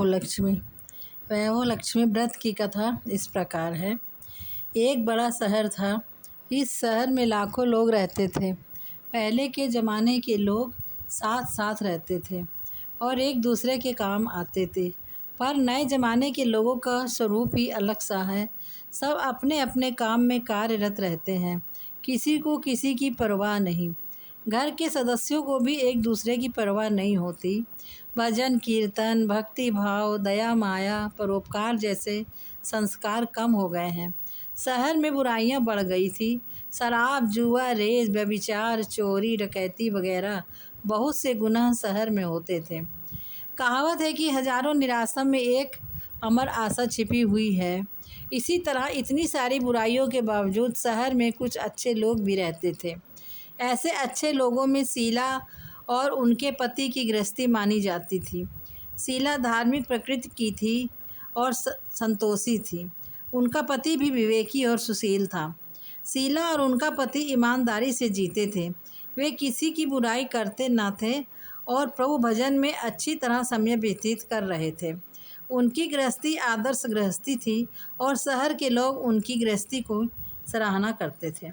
लक्ष्मी वैभव लक्ष्मी व्रत की कथा इस प्रकार है। एक बड़ा शहर था। इस शहर में लाखों लोग रहते थे। पहले के ज़माने के लोग साथ साथ रहते थे और एक दूसरे के काम आते थे, पर नए ज़माने के लोगों का स्वरूप ही अलग सा है। सब अपने अपने काम में कार्यरत रहते हैं, किसी को किसी की परवाह नहीं। घर के सदस्यों को भी एक दूसरे की परवाह नहीं होती। भजन कीर्तन, भक्ति भाव, दया माया, परोपकार जैसे संस्कार कम हो गए हैं। शहर में बुराइयां बढ़ गई थी। शराब, जुआ, रेस, व्यभिचार, चोरी, डकैती वगैरह बहुत से गुनाह शहर में होते थे। कहावत है कि हजारों निराशा में एक अमर आशा छिपी हुई है। इसी तरह इतनी सारी बुराइयों के बावजूद शहर में कुछ अच्छे लोग भी रहते थे। ऐसे अच्छे लोगों में शीला और उनके पति की गृहस्थी मानी जाती थी। शीला धार्मिक प्रकृति की थी और संतोषी थी। उनका पति भी विवेकी और सुशील था। शीला और उनका पति ईमानदारी से जीते थे। वे किसी की बुराई करते न थे और प्रभु भजन में अच्छी तरह समय व्यतीत कर रहे थे। उनकी गृहस्थी आदर्श गृहस्थी थी और शहर के लोग उनकी गृहस्थी को सराहना करते थे।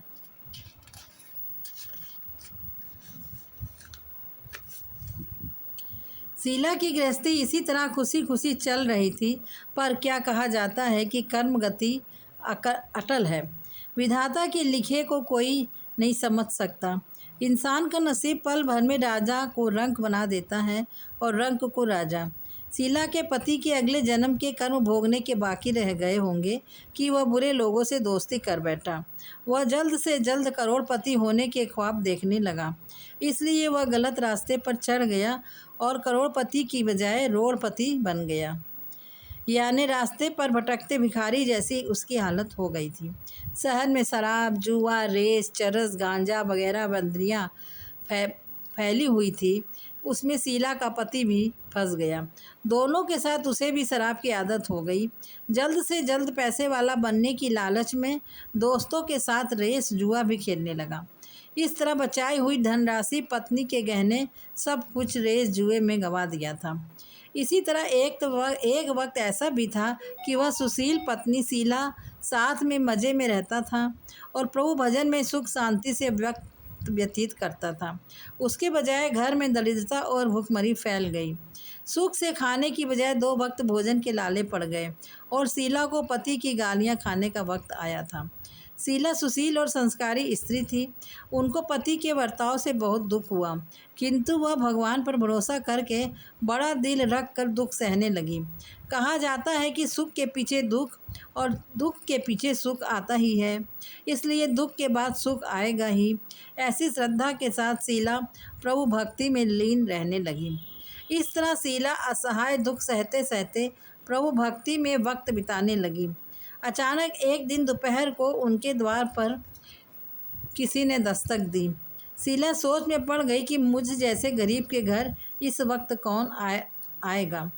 शीला की गृहस्थी इसी तरह खुशी खुशी चल रही थी, पर क्या कहा जाता है कि कर्म गति अटल है। विधाता के लिखे को कोई नहीं समझ सकता। इंसान का नसीब पल भर में राजा को रंक बना देता है और रंक को राजा। शीला के पति के अगले जन्म के कर्म भोगने के बाकी रह गए होंगे कि वह बुरे लोगों से दोस्ती कर बैठा। वह जल्द से जल्द करोड़पति होने के ख्वाब देखने लगा, इसलिए वह गलत रास्ते पर चढ़ गया और करोड़पति की बजाय रोड़पति बन गया। यानी रास्ते पर भटकते भिखारी जैसी उसकी हालत हो गई थी। शहर में शराब, जुआ, रेस, चरस, गांजा वगैरह बंदरियाँ फैली हुई थी। उसमें शीला का पति भी फंस गया। दोनों के साथ उसे भी शराब की आदत हो गई। जल्द से जल्द पैसे वाला बनने की लालच में दोस्तों के साथ रेस, जुआ भी खेलने लगा। इस तरह बचाई हुई धनराशि, पत्नी के गहने, सब कुछ रेस जुए में गंवा दिया था। इसी तरह एक वक्त ऐसा भी था कि वह सुशील पत्नी शीला साथ में मज़े में रहता था और प्रभु भजन में सुख शांति से व्यतीत करता था। उसके बजाय घर में दरिद्रता और भूखमरी फैल गई। सुख से खाने की बजाय 2 वक्त भोजन के लाले पड़ गए और शीला को पति की गालियां खाने का वक्त आया था। शीला सुशील और संस्कारी स्त्री थी। उनको पति के बर्ताव से बहुत दुख हुआ, किंतु वह भगवान पर भरोसा करके बड़ा दिल रख कर दुख सहने लगी। कहा जाता है कि सुख के पीछे दुख और दुख के पीछे सुख आता ही है, इसलिए दुख के बाद सुख आएगा ही। ऐसी श्रद्धा के साथ शीला प्रभु भक्ति में लीन रहने लगी। इस तरह शीला असहाय दुख सहते सहते प्रभु भक्ति में वक्त बिताने लगी। अचानक एक दिन दोपहर को उनके द्वार पर किसी ने दस्तक दी। शीला सोच में पड़ गई कि मुझ जैसे गरीब के घर इस वक्त कौन आएगा।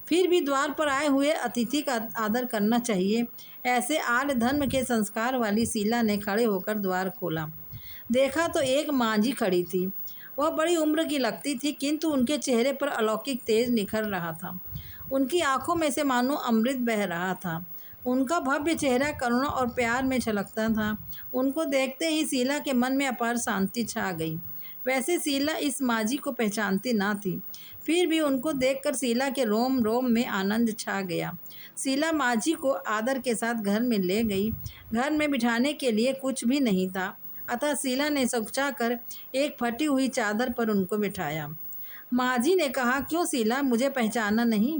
फिर भी द्वार पर आए हुए अतिथि का आदर करना चाहिए। ऐसे आर्य धर्म के संस्कार वाली शीला ने खड़े होकर द्वार खोला। देखा तो एक मांझी खड़ी थी। वह बड़ी उम्र की लगती थी, किंतु उनके चेहरे पर अलौकिक तेज निखर रहा था। उनकी आंखों में से मानो अमृत बह रहा था। उनका भव्य चेहरा करुणा और प्यार में छलकता था। उनको देखते ही शीला के मन में अपार शांति छा गई। वैसे शीला इस मांझी को पहचानती ना थी, फिर भी उनको देखकर शीला के रोम रोम में आनंद छा गया। शीला मांझी को आदर के साथ घर में ले गई। घर में बिठाने के लिए कुछ भी नहीं था, अतः शीला ने सोचा कर एक फटी हुई चादर पर उनको बिठाया। मांझी ने कहा, क्यों शीला, मुझे पहचाना नहीं?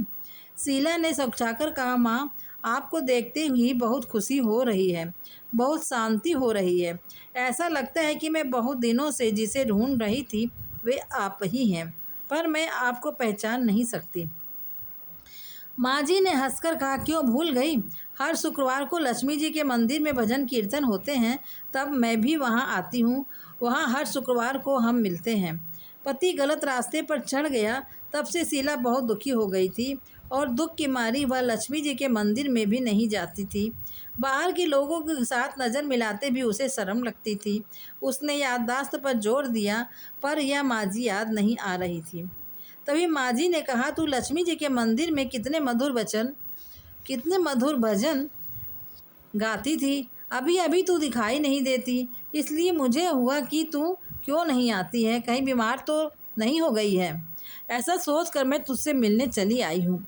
शीला ने सोचाकर कहा, माँ, आपको देखते ही बहुत खुशी हो रही है, बहुत शांति हो रही है। ऐसा लगता है कि मैं बहुत दिनों से जिसे ढूंढ रही थी वे आप ही हैं, पर मैं आपको पहचान नहीं सकती। माँझी ने हंसकर कहा, क्यों भूल गई? हर शुक्रवार को लक्ष्मी जी के मंदिर में भजन कीर्तन होते हैं, तब मैं भी वहाँ आती हूँ। वहाँ हर शुक्रवार को हम मिलते हैं। पति गलत रास्ते पर चढ़ गया, तब से शीला बहुत दुखी हो गई थी और दुख की मारी वह लक्ष्मी जी के मंदिर में भी नहीं जाती थी। बाहर के लोगों के साथ नज़र मिलाते भी उसे शर्म लगती थी। उसने याददाश्त पर जोर दिया, पर यह माँझी याद नहीं आ रही थी। तभी माँ जी ने कहा, तू लक्ष्मी जी के मंदिर में कितने मधुर भजन गाती थी, अभी अभी तू दिखाई नहीं देती। इसलिए मुझे हुआ कि तू क्यों नहीं आती है, कहीं बीमार तो नहीं हो गई है। ऐसा सोच कर मैं तुझसे मिलने चली आई हूँ।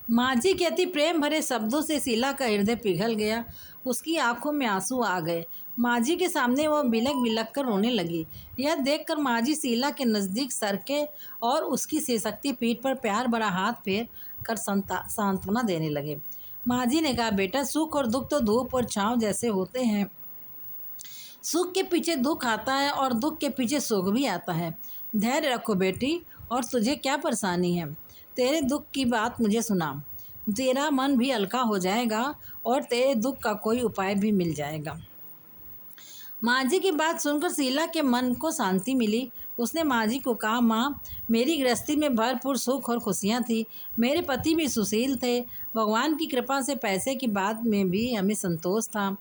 माँ जी के अति प्रेम भरे शब्दों से शीला का हृदय पिघल गया। उसकी आंखों में आंसू आ गए। माँ जी के सामने वह बिलख बिलख कर रोने लगी। यह देखकर माँ जी शीला के नज़दीक सरके और उसकी सिसकती पीठ पर प्यार भरा हाथ फेर कर सांत्वना देने लगे। माँ जी ने कहा, बेटा, सुख और दुख तो धूप और छाँव जैसे होते हैं। सुख के पीछे दुख आता है और दुख के पीछे सुख भी आता है। धैर्य रखो बेटी। और तुझे क्या परेशानी है? तेरे दुख की बात मुझे सुना, तेरा मन भी हल्का हो जाएगा और तेरे दुख का कोई उपाय भी मिल जाएगा। माँ जी की बात सुनकर शीला के मन को शांति मिली। उसने माँ जी को कहा, माँ, मेरी गृहस्थी में भरपूर सुख और खुशियाँ थी। मेरे पति भी सुशील थे। भगवान की कृपा से पैसे की बात में भी हमें संतोष था।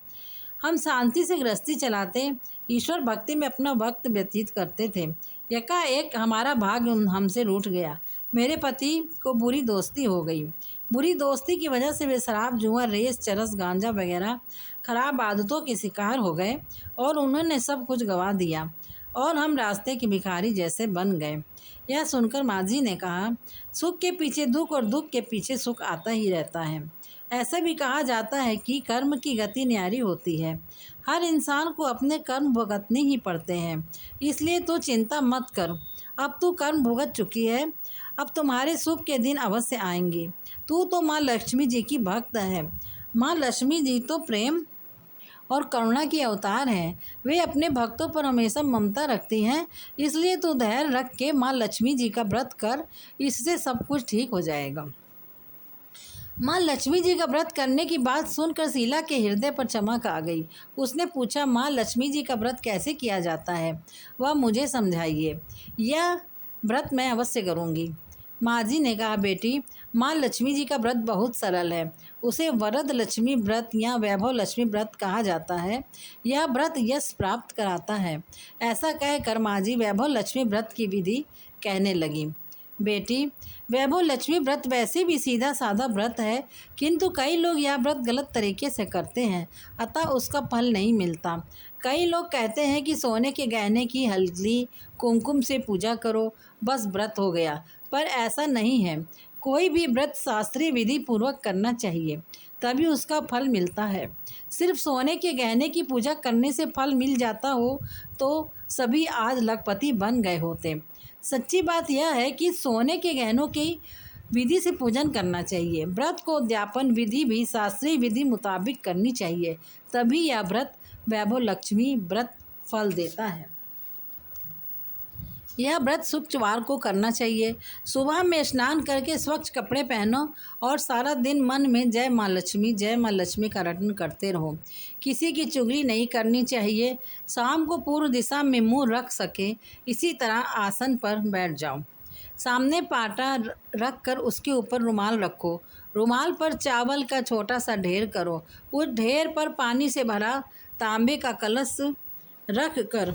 हम शांति से गृहस्थी चलाते, ईश्वर भक्ति में अपना वक्त व्यतीत करते थे। एकाएक हमारा भाग्य हमसे रूठ गया। मेरे पति को बुरी दोस्ती हो गई। बुरी दोस्ती की वजह से वे शराब, जुआ, रेस, चरस, गांजा वगैरह खराब आदतों के शिकार हो गए और उन्होंने सब कुछ गंवा दिया और हम रास्ते के भिखारी जैसे बन गए। यह सुनकर माँ जी ने कहा, सुख के पीछे दुख और दुख के पीछे सुख आता ही रहता है। ऐसा भी कहा जाता है कि कर्म की गति न्यारी होती है। हर इंसान को अपने कर्म भुगतने ही पड़ते हैं। इसलिए तो चिंता मत कर, अब तू कर्म भुगत चुकी है। अब तुम्हारे सुख के दिन अवश्य आएंगे। तू तो माँ लक्ष्मी जी की भक्त है। माँ लक्ष्मी जी तो प्रेम और करुणा की अवतार हैं। वे अपने भक्तों पर हमेशा ममता रखती हैं। इसलिए तू धैर्य रख के माँ लक्ष्मी जी का व्रत कर, इससे सब कुछ ठीक हो जाएगा। माँ लक्ष्मी जी का व्रत करने की बात सुनकर शीला के हृदय पर चमक आ गई। उसने पूछा, माँ लक्ष्मी जी का व्रत कैसे किया जाता है, वह मुझे समझाइए। यह व्रत मैं अवश्य करूँगी। माँ जी ने कहा, बेटी, माँ लक्ष्मी जी का व्रत बहुत सरल है। उसे वरद लक्ष्मी व्रत या वैभव लक्ष्मी व्रत कहा जाता है। यह व्रत यश प्राप्त कराता है। ऐसा कहकर माँ जी वैभव लक्ष्मी व्रत की विधि कहने लगी। बेटी, वैभव लक्ष्मी व्रत वैसे भी सीधा साधा व्रत है, किंतु कई लोग यह व्रत गलत तरीके से करते हैं, अतः उसका फल नहीं मिलता। कई लोग कहते हैं कि सोने के गहने की हल्दी कुमकुम से पूजा करो, बस व्रत हो गया, पर ऐसा नहीं है। कोई भी व्रत शास्त्रीय विधि पूर्वक करना चाहिए, तभी उसका फल मिलता है। सिर्फ सोने के गहने की पूजा करने से फल मिल जाता हो तो सभी आज लखपति बन गए होते। सच्ची बात यह है कि सोने के गहनों की विधि से पूजन करना चाहिए। व्रत को उद्यापन विधि भी शास्त्रीय विधि मुताबिक करनी चाहिए, तभी यह व्रत वैभव लक्ष्मी व्रत फल देता है। यह व्रत शुक्रवार को करना चाहिए। सुबह में स्नान करके स्वच्छ कपड़े पहनो और सारा दिन मन में जय माँ लक्ष्मी का रटन करते रहो। किसी की चुगली नहीं करनी चाहिए। शाम को पूर्व दिशा में मुंह रख सके, इसी तरह आसन पर बैठ जाओ। सामने पाटा रख कर उसके ऊपर रुमाल रखो। रुमाल पर चावल का छोटा सा ढेर करो। उस ढेर पर पानी से भरा तांबे का कलश रख कर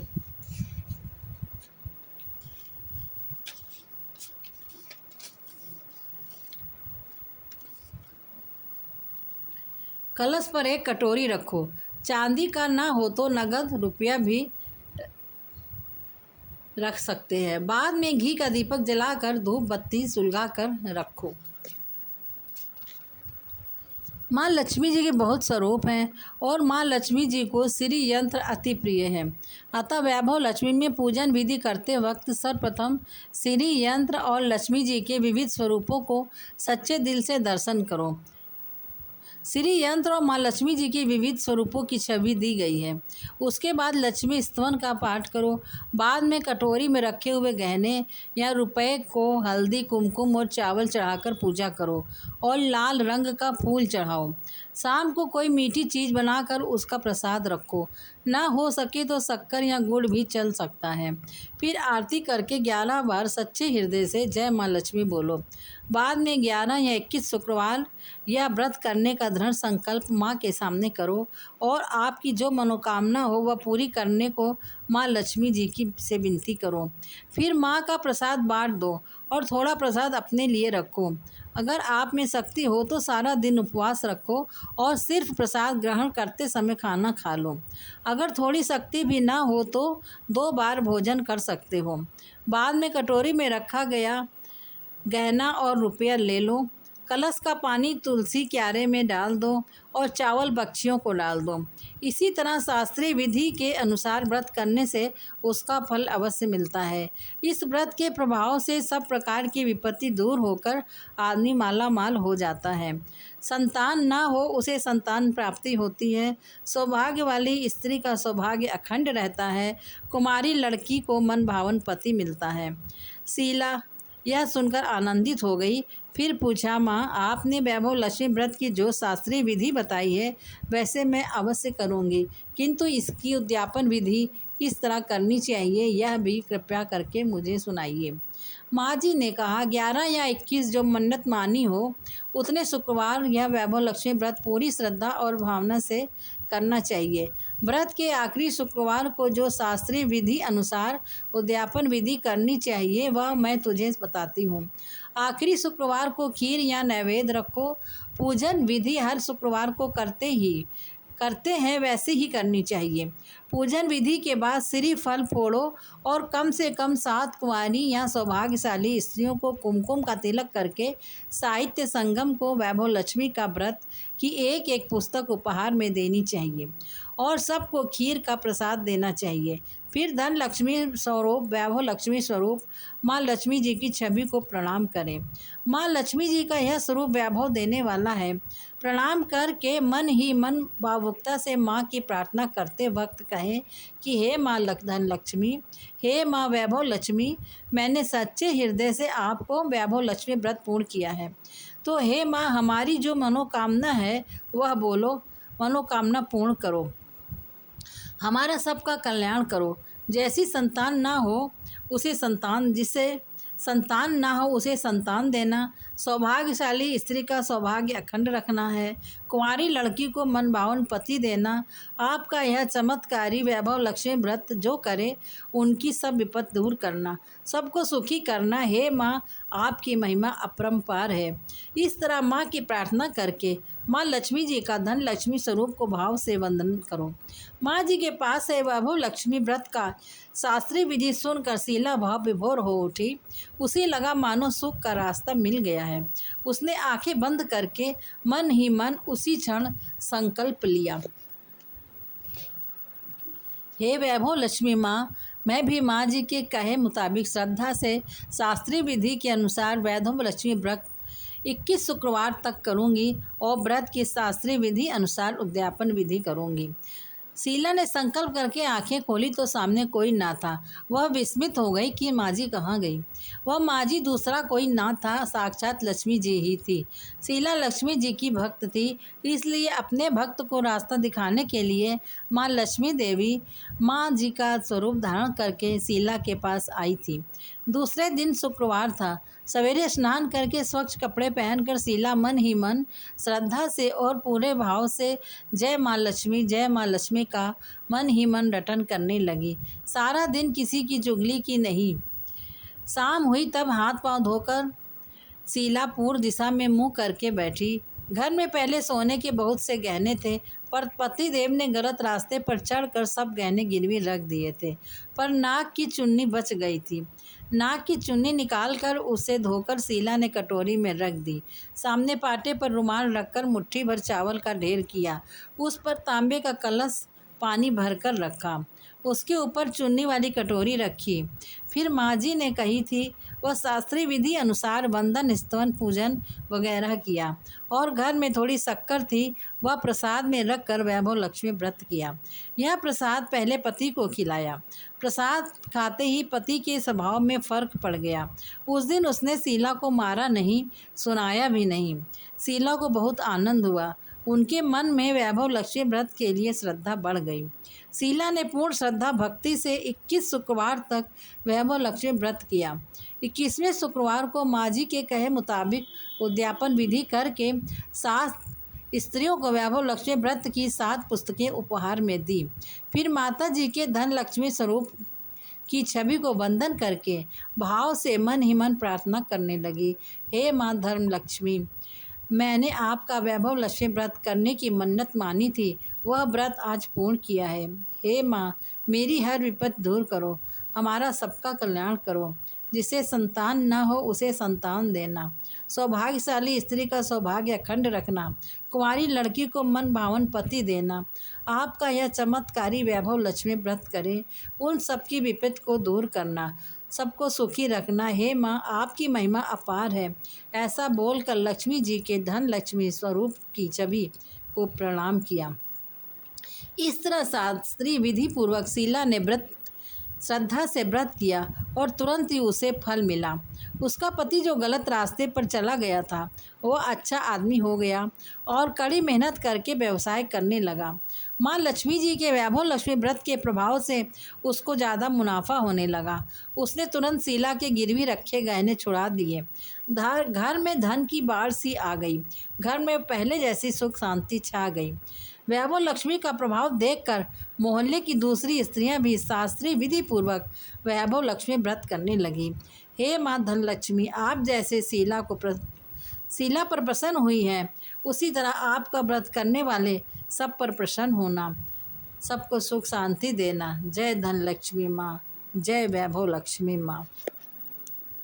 कलश पर एक कटोरी रखो। चांदी का ना हो तो नगद रुपया भी रख सकते हैं। बाद में घी का दीपक जलाकर धूप बत्ती सुलगा कर रखो। माँ लक्ष्मी जी के बहुत स्वरूप हैं और माँ लक्ष्मी जी को श्री यंत्र अति प्रिय है। अतः वैभव लक्ष्मी में पूजन विधि करते वक्त सर्वप्रथम श्री यंत्र और लक्ष्मी जी के विविध स्वरूपों को सच्चे दिल से दर्शन करो। श्री यंत्र और माँ लक्ष्मी जी के विविध स्वरूपों की छवि दी गई है। उसके बाद लक्ष्मी स्तवन का पाठ करो। बाद में कटोरी में रखे हुए गहने या रुपए को हल्दी, कुमकुम और चावल चढ़ाकर पूजा करो और लाल रंग का फूल चढ़ाओ। शाम को कोई मीठी चीज़ बनाकर उसका प्रसाद रखो। ना हो सके तो शक्कर या गुड़ भी चल सकता है। फिर आरती करके 11 बार सच्चे हृदय से जय माँ लक्ष्मी बोलो। बाद में 11 या 21 शुक्रवार यह व्रत करने का दृढ़ संकल्प माँ के सामने करो और आपकी जो मनोकामना हो वह पूरी करने को माँ लक्ष्मी जी की से विनती करो। फिर माँ का प्रसाद बांट दो और थोड़ा प्रसाद अपने लिए रखो। अगर आप में शक्ति हो तो सारा दिन उपवास रखो और सिर्फ प्रसाद ग्रहण करते समय खाना खा लो। अगर थोड़ी शक्ति भी ना हो तो 2 बार भोजन कर सकते हो। बाद में कटोरी में रखा गया गहना और रुपया ले लो। कलश का पानी तुलसी क्यारे में डाल दो और चावल बच्चियों को डाल दो। इसी तरह शास्त्रीय विधि के अनुसार व्रत करने से उसका फल अवश्य मिलता है। इस व्रत के प्रभाव से सब प्रकार की विपत्ति दूर होकर आदमी माला माल हो जाता है। संतान ना हो उसे संतान प्राप्ति होती है। सौभाग्य वाली स्त्री का सौभाग्य अखंड रहता है। कुमारी लड़की को मन भावन पति मिलता है। शीला यह सुनकर आनंदित हो गई। फिर पूछा, माँ आपने वैभव लक्ष्मी व्रत की जो शास्त्रीय विधि बताई है वैसे मैं अवश्य करूँगी, किंतु इसकी उद्यापन विधि किस तरह करनी चाहिए यह भी कृपया करके मुझे सुनाइए। माँ जी ने कहा, 11 या 21 जो मन्नत मानी हो उतने शुक्रवार यह वैभव लक्ष्मी व्रत पूरी श्रद्धा और भावना से करना चाहिए। व्रत के आखिरी शुक्रवार को जो शास्त्रीय विधि अनुसार उद्यापन विधि करनी चाहिए वह मैं तुझे बताती हूँ। आखिरी शुक्रवार को खीर या नैवेद्य रखो। पूजन विधि हर शुक्रवार को करते हैं वैसे ही करनी चाहिए। पूजन विधि के बाद श्री फल फोड़ो और कम से कम 7 कुंवारी या सौभाग्यशाली स्त्रियों को कुमकुम का तिलक करके साहित्य संगम को वैभव लक्ष्मी का व्रत की एक पुस्तक उपहार में देनी चाहिए और सबको खीर का प्रसाद देना चाहिए। फिर धन लक्ष्मी स्वरूप वैभव लक्ष्मी स्वरूप माँ लक्ष्मी जी की छवि को प्रणाम करें। माँ लक्ष्मी जी का यह स्वरूप वैभव देने वाला है। प्रणाम करके मन ही मन भावुकता से माँ की प्रार्थना करते वक्त कहें कि हे माँ धन लक्ष्मी, हे माँ वैभव लक्ष्मी, मैंने सच्चे हृदय से आपको वैभव लक्ष्मी व्रत पूर्ण किया है, तो हे माँ हमारी जो मनोकामना है वह बोलो, मनोकामना पूर्ण करो, हमारा सबका कल्याण करो। जैसी संतान ना हो उसे संतान, जिसे संतान ना हो उसे संतान देना, सौभाग्यशाली स्त्री का सौभाग्य अखंड रखना है, कुंवारी लड़की को मनभावन पति देना। आपका यह चमत्कारी वैभव लक्ष्मी व्रत जो करे उनकी सब विपत दूर करना, सबको सुखी करना। हे माँ आपकी महिमा अपरंपार है। इस तरह माँ की प्रार्थना करके माँ लक्ष्मी जी का धन लक्ष्मी स्वरूप को भाव से वंदन करो। माँ जी के पास से वैभव लक्ष्मी व्रत का शास्त्रीय विधि सुनकर शीला भाव विभोर हो उठी। उसे लगा मानो सुख का रास्ता मिल गया है। उसने आंखें बंद करके मन ही मन उसी क्षण संकल्प लिया, हे वैभव लक्ष्मी माँ, मैं भी माँ जी के कहे मुताबिक श्रद्धा से शास्त्रीय विधि के अनुसार वैभव लक्ष्मी व्रत 21 शुक्रवार तक करूँगी और व्रत की शास्त्रीय विधि अनुसार उद्यापन विधि करूँगी। शीला ने संकल्प करके आंखें खोली तो सामने कोई ना था। वह विस्मित हो गई कि माँ जी कहाँ गई। वह माँ जी दूसरा कोई ना था, साक्षात लक्ष्मी जी ही थी। शीला लक्ष्मी जी की भक्त थी, इसलिए अपने भक्त को रास्ता दिखाने के लिए माँ लक्ष्मी देवी माँ जी का स्वरूप धारण करके शीला के पास आई थी। दूसरे दिन शुक्रवार था। सवेरे स्नान करके स्वच्छ कपड़े पहनकर शीला मन ही मन श्रद्धा से और पूरे भाव से जय माँ लक्ष्मी का मन ही मन रटन करने लगी। सारा दिन किसी की चुगली की नहीं। शाम हुई तब हाथ पांव धोकर शीला पूर्व दिशा में मुंह करके बैठी। घर में पहले सोने के बहुत से गहने थे, पर पतिदेव ने गलत रास्ते पर चढ़कर सब गहने गिरवी रख दिए थे। पर नाक की चुन्नी बच गई थी। नाक की चुन्नी निकालकर उसे धोकर शीला ने कटोरी में रख दी। सामने पाटे पर रुमाल रखकर मुट्ठी भर चावल का ढेर किया। उस पर तांबे का कलश पानी भरकर रखा। उसके ऊपर चुन्नी वाली कटोरी रखी। फिर माँ जी ने कही थी वह शास्त्रीय विधि अनुसार वंदन स्तवन पूजन वगैरह किया और घर में थोड़ी शक्कर थी वह प्रसाद में रख कर वैभव लक्ष्मी व्रत किया। यह प्रसाद पहले पति को खिलाया। प्रसाद खाते ही पति के स्वभाव में फर्क पड़ गया। उस दिन उसने शीला को मारा नहीं, सुनाया भी नहीं। शीला को बहुत आनंद हुआ। उनके मन में वैभव लक्ष्मी व्रत के लिए श्रद्धा बढ़ गई। शीला ने पूर्ण श्रद्धा भक्ति से 21 शुक्रवार तक वैभव लक्ष्मी व्रत किया। 21वें शुक्रवार को माँ जी के कहे मुताबिक उद्यापन विधि करके स्त्रियों को वैभव लक्ष्मी व्रत की 7 पुस्तकें उपहार में दी। फिर माता जी के धन लक्ष्मी स्वरूप की छवि को वंदन करके भाव से मन ही मन प्रार्थना करने लगी। हे माँ धर्म लक्ष्मी, मैंने आपका वैभव लक्ष्मी व्रत करने की मन्नत मानी थी, वह व्रत आज पूर्ण किया है। हे माँ, मेरी हर विपद दूर करो, हमारा सबका कल्याण करो। जिसे संतान न हो उसे संतान देना, सौभाग्यशाली स्त्री का सौभाग्य अखंड रखना, कुंवारी लड़की को मन भावन पति देना। आपका यह चमत्कारी वैभव लक्ष्मी व्रत करे, उन सबकी विपद को दूर करना, सबको सुखी रखना। हे माँ, आपकी महिमा अपार है। ऐसा बोलकर लक्ष्मी जी के धन लक्ष्मी स्वरूप की छवि को प्रणाम किया। इस तरह शास्त्री विधि पूर्वक शीला ने व्रत श्रद्धा से व्रत किया और तुरंत ही उसे फल मिला। उसका पति जो गलत रास्ते पर चला गया था, वो अच्छा आदमी हो गया और कड़ी मेहनत करके व्यवसाय करने लगा। माँ लक्ष्मी जी के वैभव लक्ष्मी व्रत के प्रभाव से उसको ज़्यादा मुनाफा होने लगा। उसने तुरंत शीला के गिरवी रखे गहने छुड़ा दिए। घर में धन की बाढ़ सी आ गई। घर में पहले जैसी सुख शांति छा गई। वैभव लक्ष्मी का प्रभाव देखकर मोहल्ले की दूसरी स्त्रियां भी शास्त्रीय विधि पूर्वक वैभव लक्ष्मी व्रत करने लगी। हे माँ धनलक्ष्मी, आप जैसे शीला पर प्रसन्न हुई हैं, उसी तरह आपका व्रत करने वाले सब पर प्रसन्न होना, सबको सुख शांति देना। जय धनलक्ष्मी माँ, जय वैभव लक्ष्मी माँ।